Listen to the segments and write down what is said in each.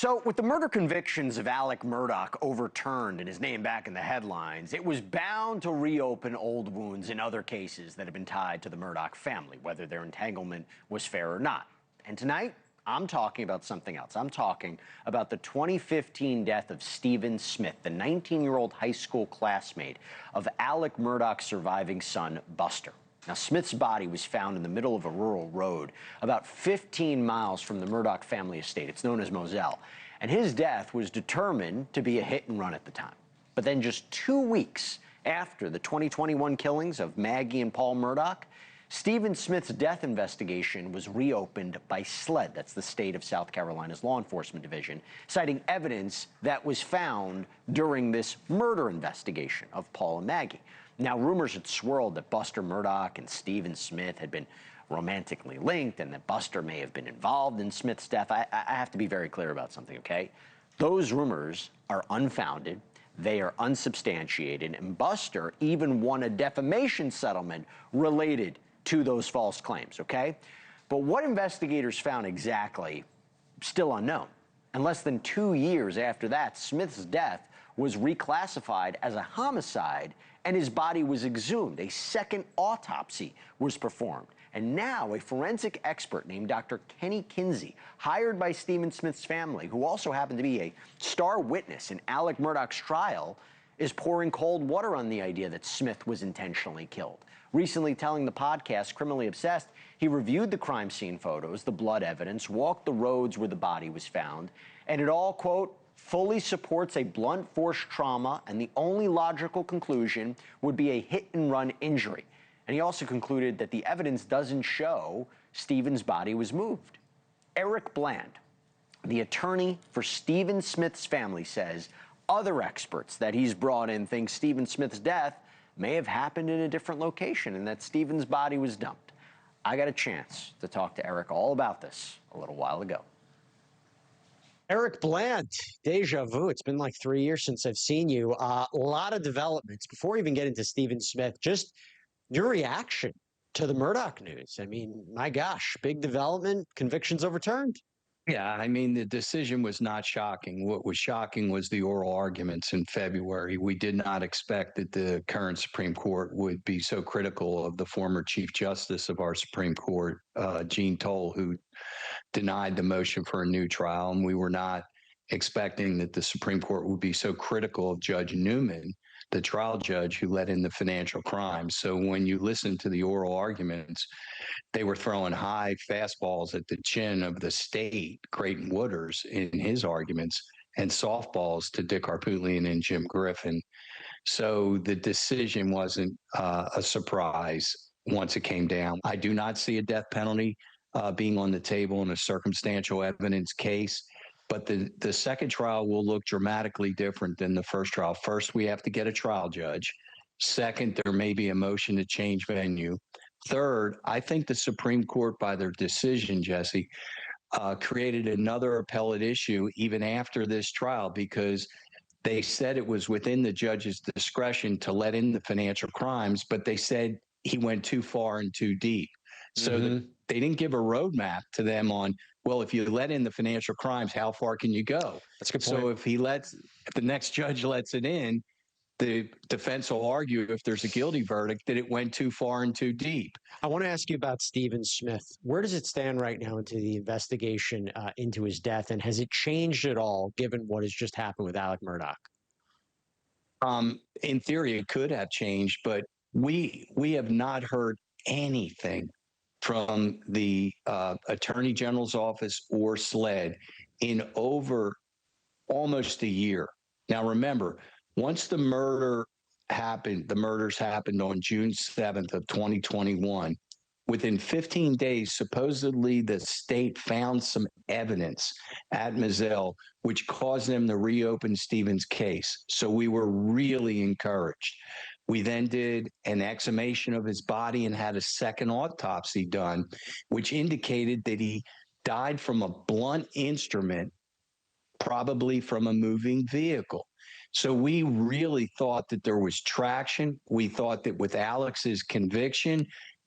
So, with the murder convictions of Alex Murdaugh overturned and his name back in the headlines, it was bound to reopen old wounds in other cases that have been tied to the Murdaugh family, whether their entanglement was fair or not. And tonight, I'm talking about something else. I'm talking about the 2015 death of Stephen Smith, the 19-year-old high school classmate of Alex Murdaugh's surviving son, Buster. Now, Smith's body was found in the middle of a rural road about 15 miles from the Murdaugh family estate. It's known as Moselle. And his death was determined to be a hit and run at the time. But then just 2 weeks after the 2021 killings of Maggie and Paul Murdaugh, Stephen Smith's death investigation was reopened by SLED, that's the state of South Carolina's law enforcement division, citing evidence that was found during this murder investigation of Paul and Maggie. Now, rumors had swirled that Buster Murdaugh and Stephen Smith had been romantically linked and that Buster may have been involved in Smith's death. I have to be very clear about something, okay? Those rumors are unfounded, they are unsubstantiated, and Buster even won a defamation settlement related to those false claims, okay? But what investigators found exactly, still unknown. And less than 2 years after that, Smith's death was reclassified as a homicide and his body was exhumed. A second autopsy was performed. And now a forensic expert named Dr. Kinsey, hired by Stephen Smith's family, who also happened to be a star witness in Alex Murdaugh's trial, is pouring cold water on the idea that Smith was intentionally killed. Recently telling the podcast Criminally Obsessed, he reviewed the crime scene photos, the blood evidence, walked the roads where the body was found, and it all, quote, fully supports a blunt force trauma, and the only logical conclusion would be a hit-and-run injury. And he also concluded that the evidence doesn't show Stephen's body was moved. Eric Bland, the attorney for Stephen Smith's family, says other experts that he's brought in think Stephen Smith's death may have happened in a different location and that Stephen's body was dumped. I got a chance to talk to Eric all about this a little while ago. Eric Bland, deja vu. It's been like 3 years since I've seen you. A lot of developments. Before we even get into Stephen Smith, just your reaction to the Murdaugh news. I mean, my gosh, big development, convictions overturned. Yeah, I mean, the decision was not shocking. What was shocking was the oral arguments in February. We did not expect that the current Supreme Court would be so critical of the former Chief Justice of our Supreme Court, Jean Toll, who denied the motion for a new trial. And we were not expecting that the Supreme Court would be so critical of Judge Newman, the trial judge who let in the financial crimes. So when you listen to the oral arguments, they were throwing high fastballs at the chin of the state, Creighton Wooders, in his arguments, and softballs to Dick Harpootlian and Jim Griffin. So the decision wasn't a surprise once it came down. I do not see a death penalty being on the table in a circumstantial evidence case. But the second trial will look dramatically different than the first trial. First, we have to get a trial judge. Second, there may be a motion to change venue. Third, I think the Supreme Court, by their decision, Jesse, created another appellate issue even after this trial, because they said it was within the judge's discretion to let in the financial crimes, but they said he went too far and too deep. So they didn't give a roadmap to them on, well, if you let in the financial crimes, how far can you go? That's a good point. So if the next judge lets it in, the defense will argue, if there's a guilty verdict, that it went too far and too deep. I want to ask you about Stephen Smith. Where does it stand right now into the investigation into his death, and has it changed at all given what has just happened with Alex Murdaugh? In theory, it could have changed, but we have not heard anything from the Attorney General's office or SLED in over almost a year. Now, remember, once the murders happened on June 7th of 2021, within 15 days, supposedly the state found some evidence at Moselle, which caused them to reopen Stephen's case. So we were really encouraged. We then did an exhumation of his body and had a second autopsy done, which indicated that he died from a blunt instrument, probably from a moving vehicle. So we really thought that there was traction. We thought that with Alex's conviction,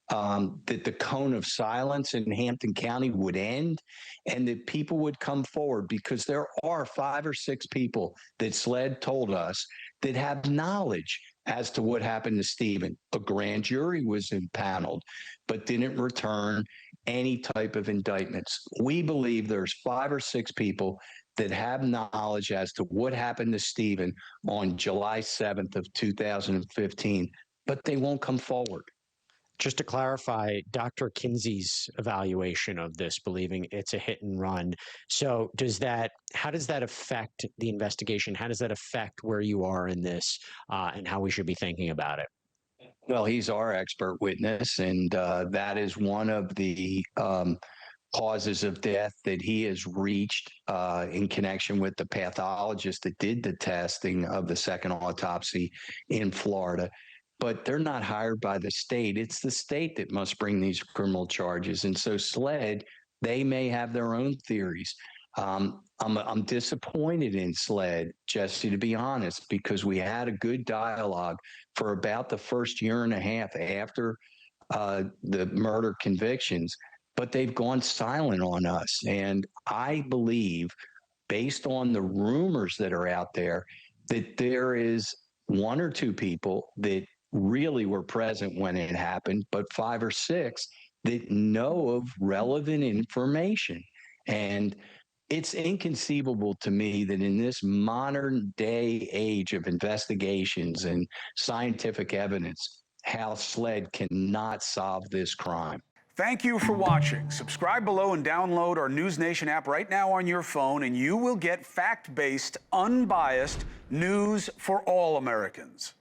that the cone of silence in Hampton County would end and that people would come forward, because there are 5 or 6 people that SLED told us that have knowledge as to what happened to Stephen. A grand jury was impaneled, but didn't return any type of indictments. We believe there's 5 or 6 people that have knowledge as to what happened to Stephen on July 7th of 2015, but they won't come forward. Just to clarify, Dr. Kinsey's evaluation of this, believing it's a hit and run. So how does that affect the investigation? How does that affect where you are in this and how we should be thinking about it? Well, he's our expert witness, and that is one of the causes of death that he has reached in connection with the pathologist that did the testing of the second autopsy in Florida. But they're not hired by the state. It's the state that must bring these criminal charges. And so SLED, they may have their own theories. I'm disappointed in SLED, Jesse, to be honest, because we had a good dialogue for about the first year and a half after the murder convictions, but they've gone silent on us. And I believe, based on the rumors that are out there, that there is 1 or 2 people that really were present when it happened, but 5 or 6 that know of relevant information. And it's inconceivable to me that in this modern day age of investigations and scientific evidence, how SLED cannot solve this crime. Thank you for watching. Subscribe below and download our NewsNation app right now on your phone, and you will get fact-based, unbiased news for all Americans.